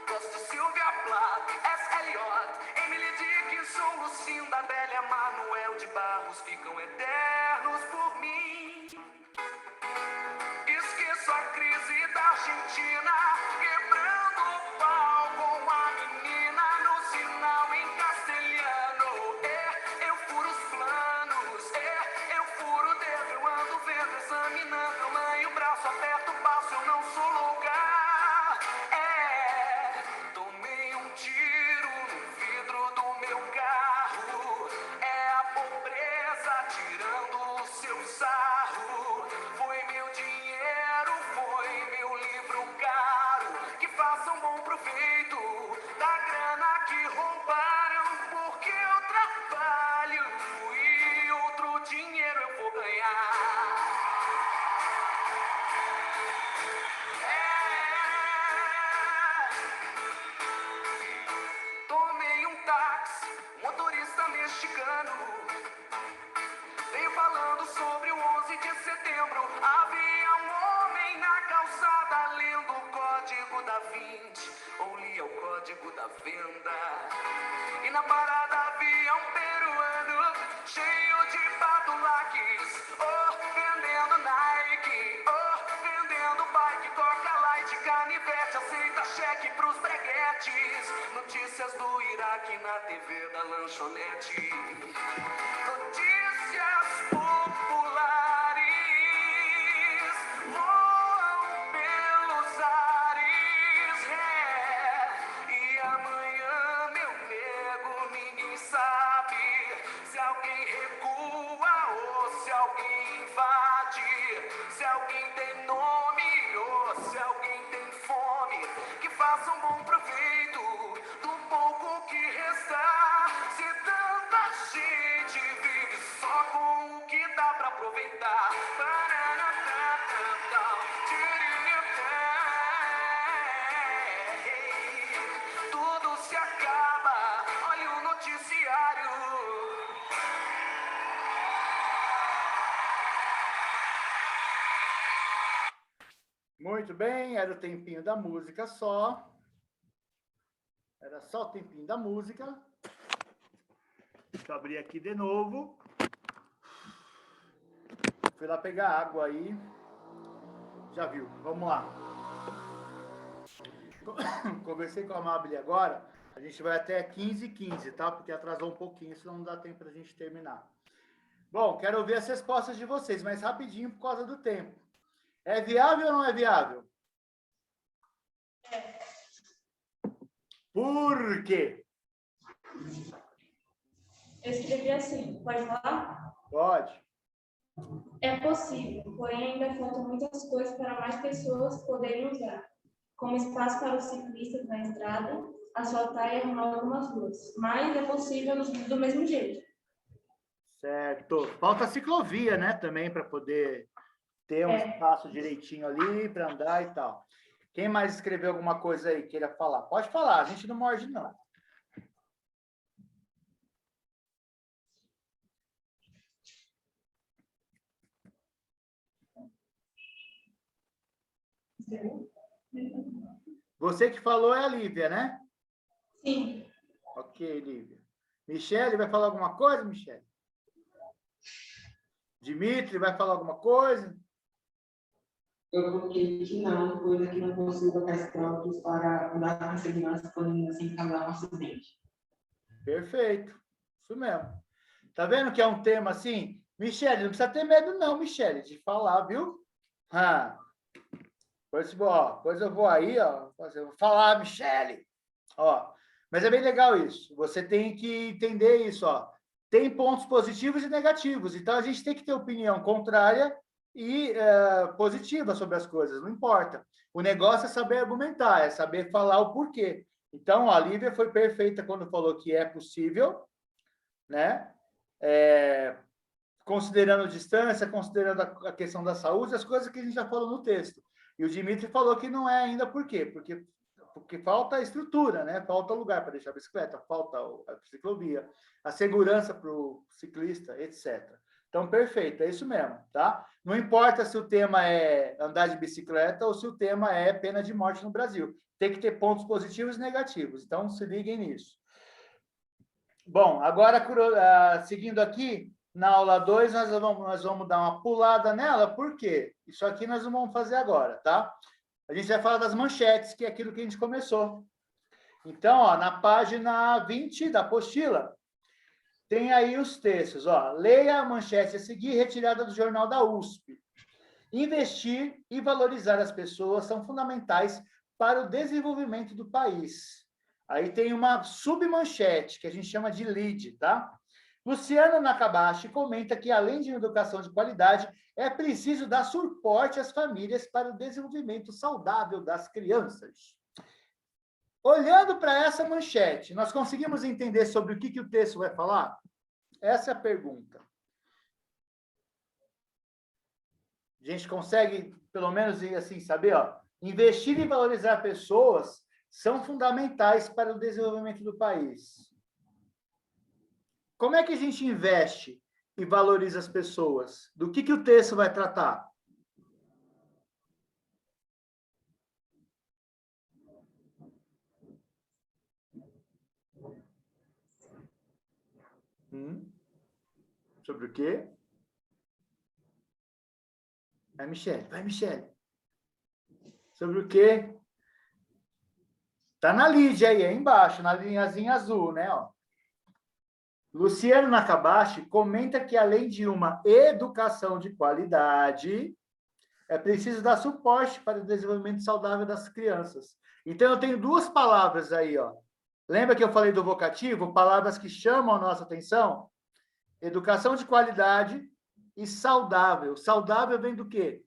Gosto de Sylvia Plath, S. Eliot, Emily Dickinson, Lucinda, Adélia, Manuel de Barros ficam eternos por mim. Esqueço a crise da Argentina, quebrando o pau com a menina no sinal em castelhano. Eu furo os planos, eu furo o dedo, eu ando vendo, examinando, eu lanho o braço, aperto o passo, eu não sou lugar. Tomei um tiro no vidro do meu carro, é a pobreza tirando o seu sarro. Foi meu dinheiro, foi meu livro caro, que façam bom proveito da grana que roubaram, porque eu trabalho e outro dinheiro eu vou ganhar. Tomei um táxi, motorista mexicano veio falando sobre o 11 de setembro. Havia um homem na calçada lendo o código da 20, ou lia o código da venda. E na parada havia um peruano cheio de badulaques, vendendo Nike, vendendo bike, Coca Light, canivete, aceita cheque pros breguetes. Notícias do Iraque na TV da lanchonete. Notícias populares voam pelos ares, e amanhã, meu nego, ninguém sabe se alguém recua ou se alguém invade, se alguém tem nome ou se alguém tem fome. Que façam bom proveito do pouco que resta, se tanta gente vive só com o que dá pra aproveitar. Tudo se acaba, olha o noticiário. Muito bem, era o tempinho da música só. Era só o tempinho da música. Deixa eu abrir aqui de novo. Fui lá pegar água aí. Já viu, vamos lá. Conversei com a Amabile agora. A gente vai até 15h15, tá? Porque atrasou um pouquinho, senão não dá tempo para a gente terminar. Bom, quero ouvir as respostas de vocês, mas rapidinho por causa do tempo. É viável ou não é viável? É. Por quê? Eu escrevi assim, pode falar? Pode. É possível, porém ainda faltam muitas coisas para mais pessoas poderem usar, como espaço para os ciclistas na estrada, asfaltar e arrumar algumas ruas. Mas é possível do mesmo jeito. Certo. Falta ciclovia, né? Também para poder ter um espaço direitinho ali para andar e tal. Quem mais escreveu alguma coisa aí queira falar? Pode falar, a gente não morde, não. Você que falou é a Lívia, né? Sim. Ok, Lívia. Michele, vai falar alguma coisa, Michele? Dimitri, vai falar alguma coisa? Eu coloquei que não, coisa que não possui locais próprios para andar com segurança quando sem causar um acidente. Perfeito. Isso mesmo. Tá vendo que é um tema assim? Michele, não precisa ter medo não, Michele, de falar, viu? Depois eu vou aí, ó, eu vou falar, Michele. Ó, mas é bem legal isso. Você tem que entender isso, ó. Tem pontos positivos e negativos. Então, a gente tem que ter opinião contrária e positiva sobre as coisas, não importa. O negócio é saber argumentar, é saber falar o porquê. Então, a Lívia foi perfeita quando falou que é possível, né? Considerando distância, considerando a questão da saúde, as coisas que a gente já falou no texto. E o Dimitri falou que não é ainda por quê? Porque falta a estrutura, né? Falta lugar para deixar a bicicleta, falta a ciclovia, a segurança para o ciclista, etc. Então, perfeito, é isso mesmo, tá? Não importa se o tema é andar de bicicleta ou se o tema é pena de morte no Brasil. Tem que ter pontos positivos e negativos. Então, se liguem nisso. Bom, agora, seguindo aqui, na aula 2, nós vamos dar uma pulada nela, por quê? Isso aqui nós não vamos fazer agora, tá? A gente vai falar das manchetes, que é aquilo que a gente começou. Então, ó, na página 20 da apostila, tem aí os textos, ó. Leia a manchete a seguir, retirada do jornal da USP. Investir e valorizar as pessoas são fundamentais para o desenvolvimento do país. Aí tem uma submanchete, que a gente chama de lead, tá? Luciano Nakabashi comenta que, além de educação de qualidade, é preciso dar suporte às famílias para o desenvolvimento saudável das crianças. Olhando para essa manchete, nós conseguimos entender sobre o que o texto vai falar? Essa é a pergunta. A gente consegue, pelo menos, assim, saber, ó, investir e valorizar pessoas são fundamentais para o desenvolvimento do país. Como é que a gente investe e valoriza as pessoas? Do que o texto vai tratar? Sobre o quê? Vai, Michele. Sobre o quê? Tá na lead aí embaixo, na linhazinha azul, né? Ó. Luciano Nakabashi comenta que, além de uma educação de qualidade, é preciso dar suporte para o desenvolvimento saudável das crianças. Então, eu tenho duas palavras aí, ó. Lembra que eu falei do vocativo? Palavras que chamam a nossa atenção? Educação de qualidade e saudável. Saudável vem do quê?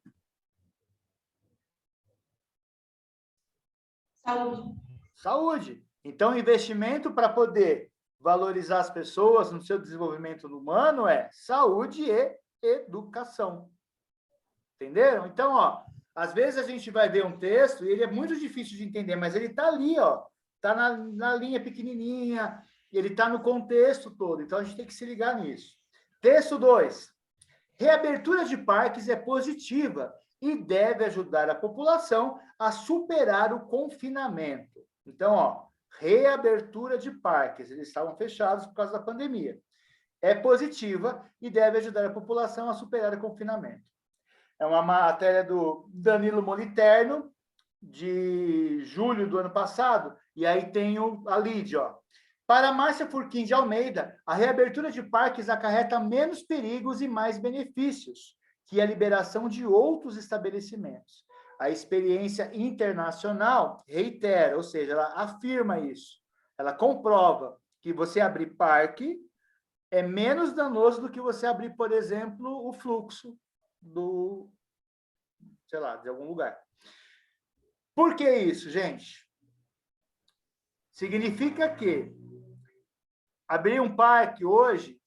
Saúde. Então, investimento para poder valorizar as pessoas no seu desenvolvimento humano é saúde e educação. Entenderam? Então, ó, às vezes a gente vai ver um texto e ele é muito difícil de entender, mas ele está ali, ó. Está na linha pequenininha, ele está no contexto todo. Então, a gente tem que se ligar nisso. Texto 2. Reabertura de parques é positiva e deve ajudar a população a superar o confinamento. Então, ó, reabertura de parques, eles estavam fechados por causa da pandemia. É positiva e deve ajudar a população a superar o confinamento. É uma matéria do Danilo Moliterno, de julho do ano passado, e aí tem a lead, ó. Para Márcia Furquim de Almeida, a reabertura de parques acarreta menos perigos e mais benefícios que a liberação de outros estabelecimentos. A experiência internacional reitera, ou seja, ela afirma isso. Ela comprova que você abrir parque é menos danoso do que você abrir, por exemplo, o fluxo do, sei lá, de algum lugar. Por que isso, gente? Significa que abrir um parque hoje,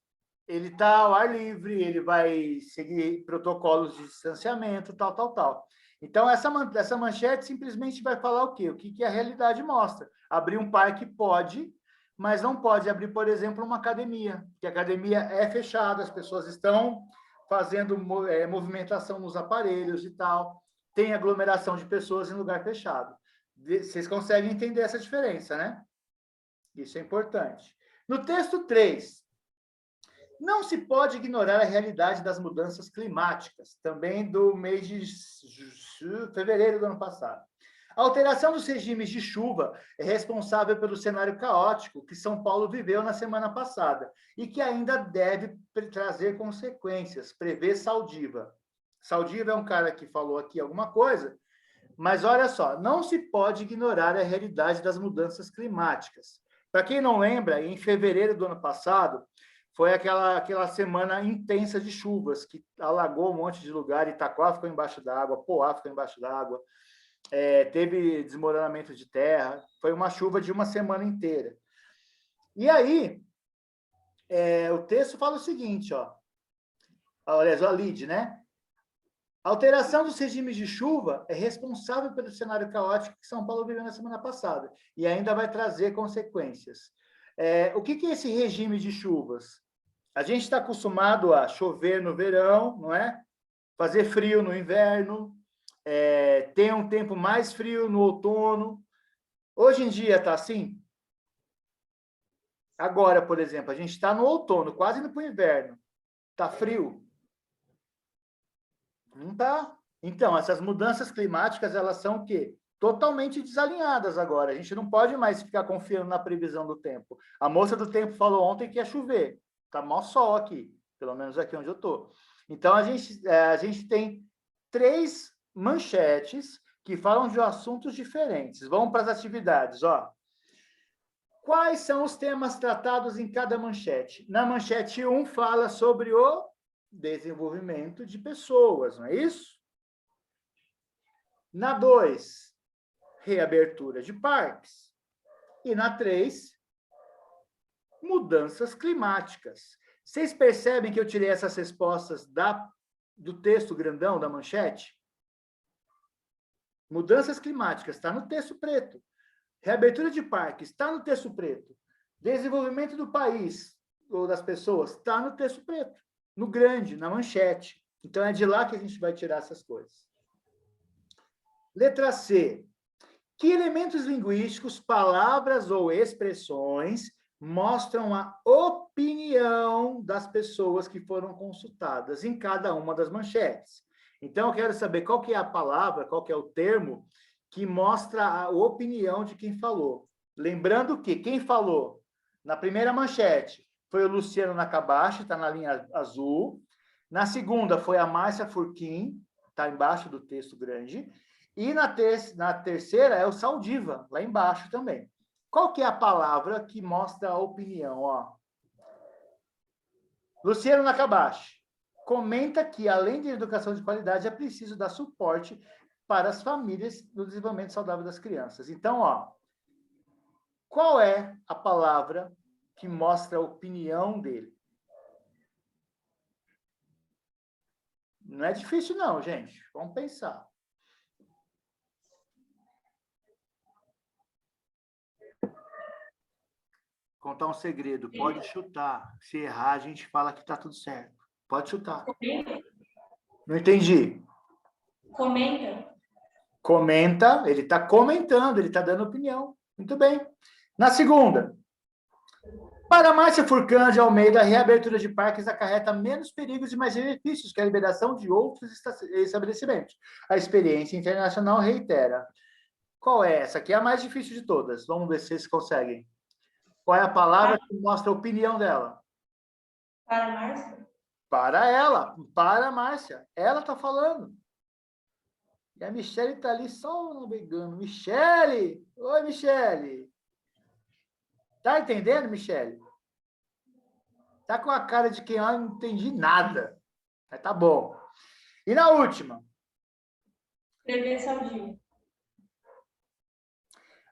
ele está ao ar livre, ele vai seguir protocolos de distanciamento, tal. Então, essa manchete simplesmente vai falar o quê? O que a realidade mostra. Abrir um parque pode, mas não pode abrir, por exemplo, uma academia, porque a academia é fechada, as pessoas estão fazendo movimentação nos aparelhos e tal, tem aglomeração de pessoas em lugar fechado. Vocês conseguem entender essa diferença, né? Isso é importante. No texto 3, não se pode ignorar a realidade das mudanças climáticas, também do mês de fevereiro do ano passado. A alteração dos regimes de chuva é responsável pelo cenário caótico que São Paulo viveu na semana passada e que ainda deve trazer consequências, prevê Saldiva. Saldiva é um cara que falou aqui alguma coisa, mas olha só, não se pode ignorar a realidade das mudanças climáticas. Para quem não lembra, em fevereiro do ano passado, foi aquela semana intensa de chuvas, que alagou um monte de lugar, Itaquá ficou embaixo d'água, Poá ficou embaixo d'água, teve desmoronamento de terra, foi uma chuva de uma semana inteira. E aí, o texto fala o seguinte, ó, olha, a LID, né? A alteração dos regimes de chuva é responsável pelo cenário caótico que São Paulo viveu na semana passada e ainda vai trazer consequências. O que é esse regime de chuvas? A gente está acostumado a chover no verão, não é? Fazer frio no inverno, ter um tempo mais frio no outono. Hoje em dia está assim? Agora, por exemplo, a gente está no outono, quase indo para o inverno. Está frio? Não está. Então, essas mudanças climáticas, elas são o quê? Totalmente desalinhadas agora. A gente não pode mais ficar confiando na previsão do tempo. A moça do tempo falou ontem que ia chover. Está mó sol aqui, pelo menos aqui onde eu estou. Então, a gente tem 3 manchetes que falam de assuntos diferentes. Vamos para as atividades, ó. Quais são os temas tratados em cada manchete? Na manchete 1 fala sobre o desenvolvimento de pessoas, não é isso? Na 2, reabertura de parques. E na 3, mudanças climáticas. Vocês percebem que eu tirei essas respostas do texto grandão da manchete? Mudanças climáticas, está no texto preto. Reabertura de parques, está no texto preto. Desenvolvimento do país, ou das pessoas, está no texto preto. No grande, na manchete. Então, é de lá que a gente vai tirar essas coisas. Letra C. Que elementos linguísticos, palavras ou expressões mostram a opinião das pessoas que foram consultadas em cada uma das manchetes? Então, eu quero saber qual que é a palavra, qual que é o termo que mostra a opinião de quem falou. Lembrando que quem falou na primeira manchete foi o Luciano Nakabashi, está na linha azul. Na segunda foi a Márcia Furquim, está embaixo do texto grande. E na terceira é o Saldiva, lá embaixo também. Qual que é a palavra que mostra a opinião? Ó? Luciano Nakabashi comenta que, além de educação de qualidade, é preciso dar suporte para as famílias no desenvolvimento saudável das crianças. Então, ó, qual é a palavra que mostra a opinião dele? Não é difícil, não, gente. Vamos pensar. Contar um segredo. Pode chutar. Se errar, a gente fala que está tudo certo. Pode chutar. Comenta. Não entendi. Comenta. Comenta. Ele está comentando, ele está dando opinião. Muito bem. Na segunda. Para Márcia Furcan de Almeida, a reabertura de parques acarreta menos perigos e mais benefícios que a liberação de outros estabelecimentos. A experiência internacional reitera. Qual é essa? Aqui é a mais difícil de todas. Vamos ver se vocês conseguem. Qual é a palavra que mostra a opinião dela? Para Márcia. Para ela. Para a Márcia. Ela está falando. E a Michele está ali só navegando. Michele! Oi, Michele! Tá entendendo, Michele? Tá com a cara de quem eu não entendi nada. Mas tá bom. E na última? Prever Saldiva.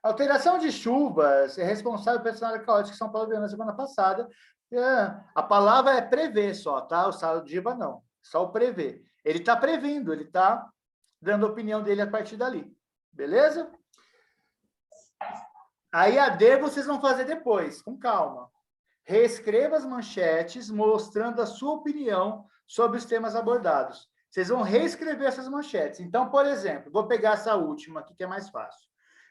Alteração de chuvas é responsável pelo cenário caótico que São Paulo viveu na semana passada. A palavra é prever só, tá? O Saldiva não. Só o prever. Ele está previndo, ele está dando a opinião dele a partir dali. Beleza? Aí a D vocês vão fazer depois, com calma. Reescreva as manchetes mostrando a sua opinião sobre os temas abordados. Vocês vão reescrever essas manchetes. Então, por exemplo, vou pegar essa última aqui, que é mais fácil.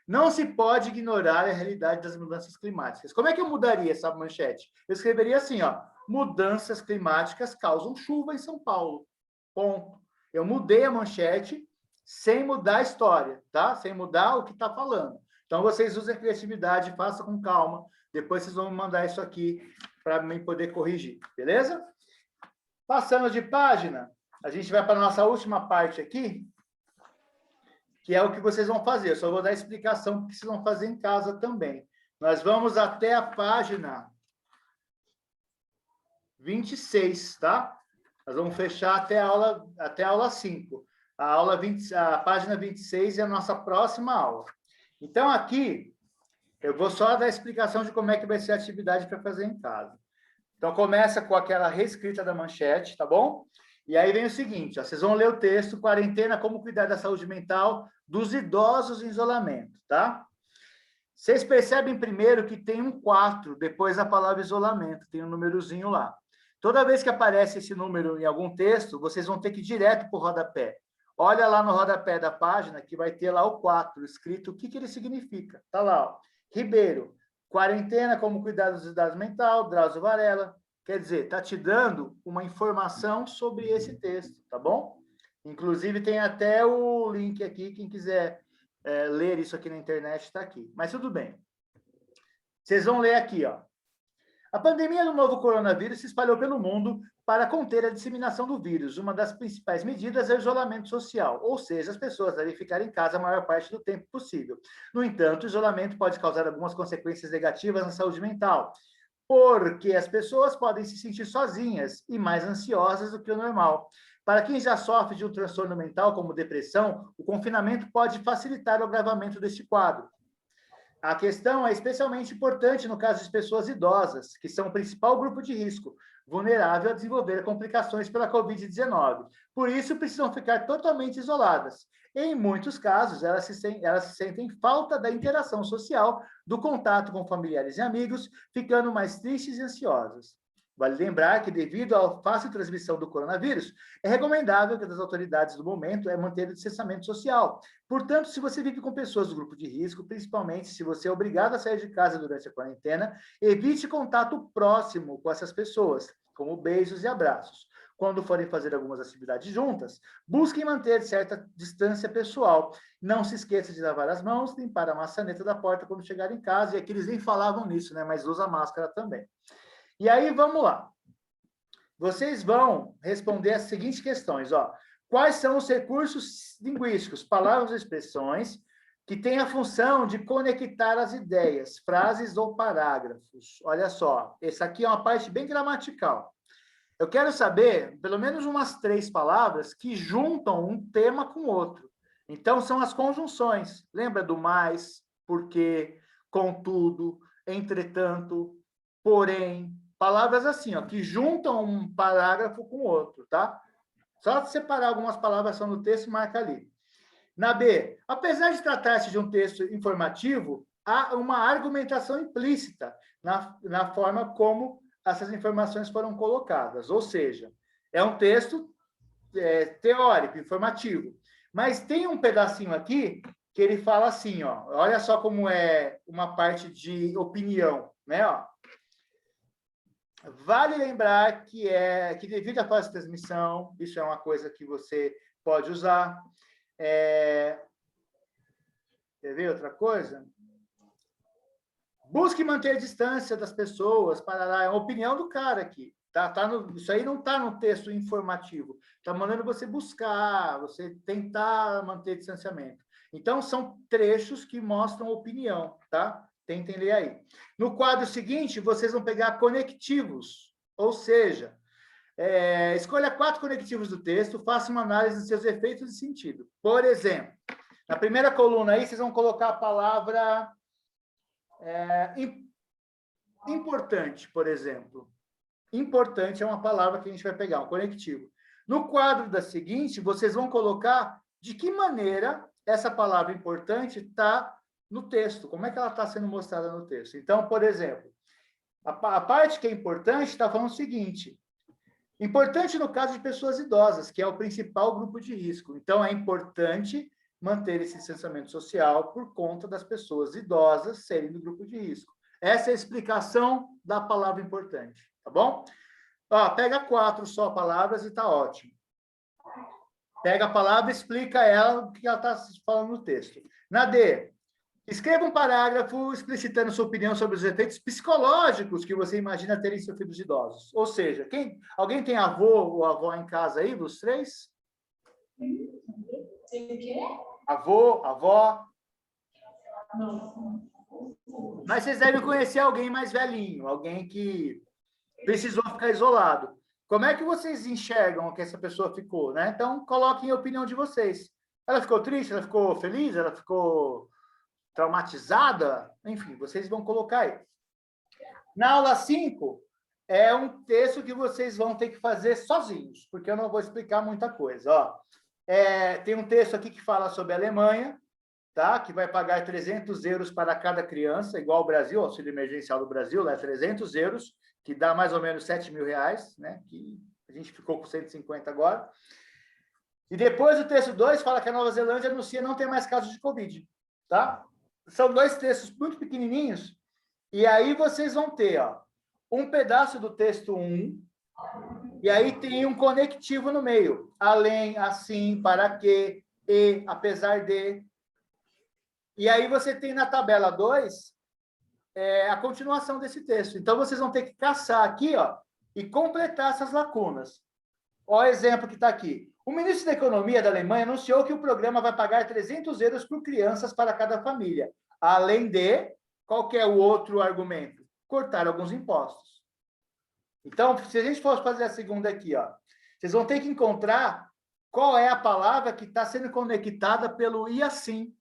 Não se pode ignorar a realidade das mudanças climáticas. Como é que eu mudaria essa manchete? Eu escreveria assim, ó. Mudanças climáticas causam chuva em São Paulo. Ponto. Eu mudei a manchete sem mudar a história, tá? Sem mudar o que está falando. Então, vocês usem a criatividade, façam com calma. Depois vocês vão me mandar isso aqui para mim poder corrigir, beleza? Passando de página, a gente vai para a nossa última parte aqui, que é o que vocês vão fazer. Eu só vou dar a explicação do que vocês vão fazer em casa também. Nós vamos até a página 26, tá? Nós vamos fechar até a aula 5. A página 26 é a nossa próxima aula. Então, aqui, eu vou só dar a explicação de como é que vai ser a atividade para fazer em casa. Então, começa com aquela reescrita da manchete, tá bom? E aí vem o seguinte, ó, vocês vão ler o texto, quarentena, como cuidar da saúde mental dos idosos em isolamento, tá? Vocês percebem primeiro que tem um 4, depois da palavra isolamento, tem um númerozinho lá. Toda vez que aparece esse número em algum texto, vocês vão ter que ir direto para o rodapé. Olha lá no rodapé da página, que vai ter lá o 4, escrito o que ele significa. Tá lá, ó. Ribeiro, quarentena, como cuidar dos idosos mental, Drauzio Varela. Quer dizer, está te dando uma informação sobre esse texto, tá bom? Inclusive, tem até o link aqui, quem quiser ler isso aqui na internet está aqui. Mas tudo bem. Vocês vão ler aqui, ó. A pandemia do novo coronavírus se espalhou pelo mundo para conter a disseminação do vírus. Uma das principais medidas é o isolamento social, ou seja, as pessoas devem ficar em casa a maior parte do tempo possível. No entanto, o isolamento pode causar algumas consequências negativas na saúde mental, porque as pessoas podem se sentir sozinhas e mais ansiosas do que o normal. Para quem já sofre de um transtorno mental, como depressão, o confinamento pode facilitar o agravamento deste quadro. A questão é especialmente importante no caso de pessoas idosas, que são o principal grupo de risco, vulnerável a desenvolver complicações pela Covid-19. Por isso, precisam ficar totalmente isoladas. Em muitos casos, elas se sentem falta da interação social, do contato com familiares e amigos, ficando mais tristes e ansiosas. Vale lembrar que, devido à fácil transmissão do coronavírus, é recomendável que as autoridades do momento manter o distanciamento social. Portanto, se você vive com pessoas do grupo de risco, principalmente se você é obrigado a sair de casa durante a quarentena, evite contato próximo com essas pessoas, como beijos e abraços. Quando forem fazer algumas atividades juntas, busquem manter certa distância pessoal. Não se esqueça de lavar as mãos, limpar a maçaneta da porta quando chegar em casa, e aqui eles nem falavam nisso, né? Mas usa máscara também. E aí, vamos lá. Vocês vão responder as seguintes questões, ó. Quais são os recursos linguísticos, palavras ou expressões, que têm a função de conectar as ideias, frases ou parágrafos? Olha só, essa aqui é uma parte bem gramatical. Eu quero saber, pelo menos umas 3 palavras que juntam um tema com outro. Então, são as conjunções. Lembra do mais, porque, contudo, entretanto, porém, palavras assim, ó, que juntam um parágrafo com o outro, tá? Só separar algumas palavras só no texto, marca ali. Na B, apesar de tratar-se de um texto informativo, há uma argumentação implícita na forma como essas informações foram colocadas. Ou seja, é um texto teórico, informativo. Mas tem um pedacinho aqui que ele fala assim, ó, olha só como é uma parte de opinião, né, ó. Vale lembrar que devido à fase de transmissão, isso é uma coisa que você pode usar. Quer ver outra coisa? Busque manter a distância das pessoas, é uma opinião do cara aqui. Isso aí não está no texto informativo. Está mandando você buscar, você tentar manter distanciamento. Então, são trechos que mostram opinião, tá? Tentem ler aí. No quadro seguinte, vocês vão pegar conectivos, ou seja, escolha 4 conectivos do texto, faça uma análise dos seus efeitos de sentido. Por exemplo, na primeira coluna aí, vocês vão colocar a palavra importante, por exemplo. Importante é uma palavra que a gente vai pegar, um conectivo. No quadro da seguinte, vocês vão colocar de que maneira essa palavra importante está no texto, como é que ela está sendo mostrada no texto. Então, por exemplo, a parte que é importante está falando o seguinte, importante no caso de pessoas idosas, que é o principal grupo de risco. Então, é importante manter esse distanciamento social por conta das pessoas idosas serem do grupo de risco. Essa é a explicação da palavra importante, tá bom? Ó, pega 4 só palavras e está ótimo. Pega a palavra e explica ela o que ela está falando no texto. Na D, Escreva um parágrafo explicitando sua opinião sobre os efeitos psicológicos que você imagina terem sofrido os idosos. Ou seja, alguém tem avô ou avó em casa aí, dos três? Tem o quê? Avô, avó? Não. Mas vocês devem conhecer alguém mais velhinho, alguém que precisou ficar isolado. Como é que vocês enxergam que essa pessoa ficou, né? Então, coloquem a opinião de vocês. Ela ficou triste? Ela ficou feliz? Ela ficou traumatizada? Enfim, vocês vão colocar aí. Na aula 5, é um texto que vocês vão ter que fazer sozinhos, porque eu não vou explicar muita coisa. Ó, tem um texto aqui que fala sobre a Alemanha, tá? Que vai pagar 300 euros para cada criança, igual ao Brasil, o auxílio emergencial do Brasil, né? 300 euros, que dá mais ou menos 7 mil reais, né? Que a gente ficou com 150 agora. E depois o texto 2 fala que a Nova Zelândia anuncia não ter mais casos de Covid, tá? São dois textos muito pequenininhos, e aí vocês vão ter, ó, um pedaço do texto 1, e aí tem um conectivo no meio. Além, assim, para que, e, apesar de. E aí você tem na tabela 2 a continuação desse texto. Então, vocês vão ter que caçar aqui, ó, e completar essas lacunas. Olha o exemplo que está aqui. O ministro da Economia da Alemanha anunciou que o programa vai pagar 300 euros por crianças para cada família. Além de, qual que é o outro argumento? Cortar alguns impostos. Então, se a gente for fazer a segunda aqui, ó, vocês vão ter que encontrar qual é a palavra que está sendo conectada pelo e assim.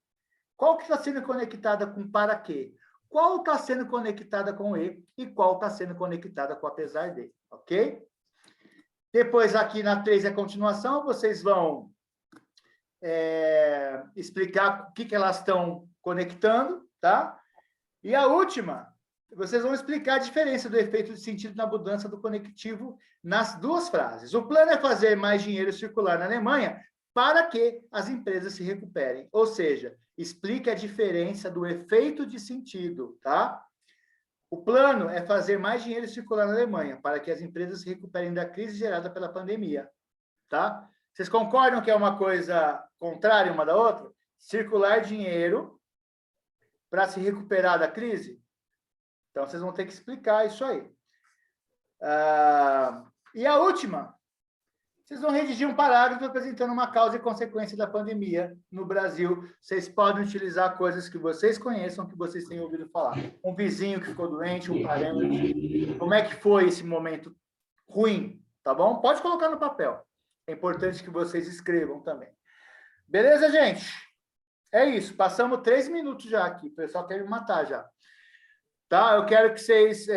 Qual que está sendo conectada com para quê? Qual está sendo conectada com e qual está sendo conectada com apesar de, ok? Depois, aqui na 3 é a continuação, vocês vão explicar o que elas estão conectando, tá? E a última, vocês vão explicar a diferença do efeito de sentido na mudança do conectivo nas duas frases. O plano é fazer mais dinheiro circular na Alemanha para que as empresas se recuperem. Ou seja, explique a diferença do efeito de sentido, tá? O plano é fazer mais dinheiro circular na Alemanha para que as empresas se recuperem da crise gerada pela pandemia, tá? Vocês concordam que é uma coisa contrária uma da outra? Circular dinheiro para se recuperar da crise? Então, vocês vão ter que explicar isso aí. E a última, vocês vão redigir um parágrafo apresentando uma causa e consequência da pandemia no Brasil. Vocês podem utilizar coisas que vocês conheçam, que vocês tenham ouvido falar. Um vizinho que ficou doente, um parente. Como é que foi esse momento ruim, tá bom? Pode colocar no papel. É importante que vocês escrevam também. Beleza, gente? É isso. Passamos 3 minutos já aqui. O pessoal quer me matar já. Tá? Eu quero que vocês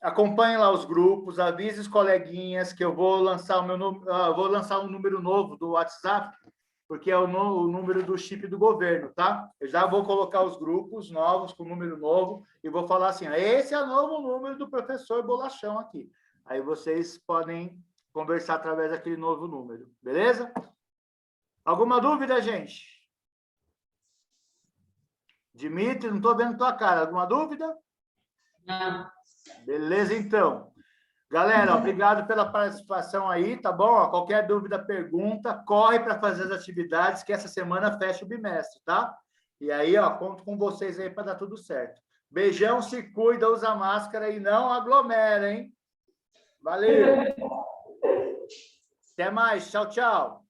acompanhem lá os grupos, avisem os coleguinhas que eu vou lançar um número novo do WhatsApp, porque é o número do chip do governo, tá? Eu já vou colocar os grupos novos com número novo e vou falar assim, esse é o novo número do professor Bolachão aqui. Aí vocês podem conversar através daquele novo número, beleza? Alguma dúvida, gente? Dimitri, não estou vendo tua cara. Alguma dúvida? Não. Beleza, então. Galera, obrigado pela participação aí, tá bom? Ó, qualquer dúvida, pergunta, corre para fazer as atividades, que essa semana fecha o bimestre, tá? E aí, ó, conto com vocês aí para dar tudo certo. Beijão, se cuida, usa máscara e não aglomera, hein? Valeu! Até mais, tchau, tchau!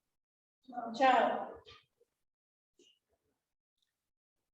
Tchau.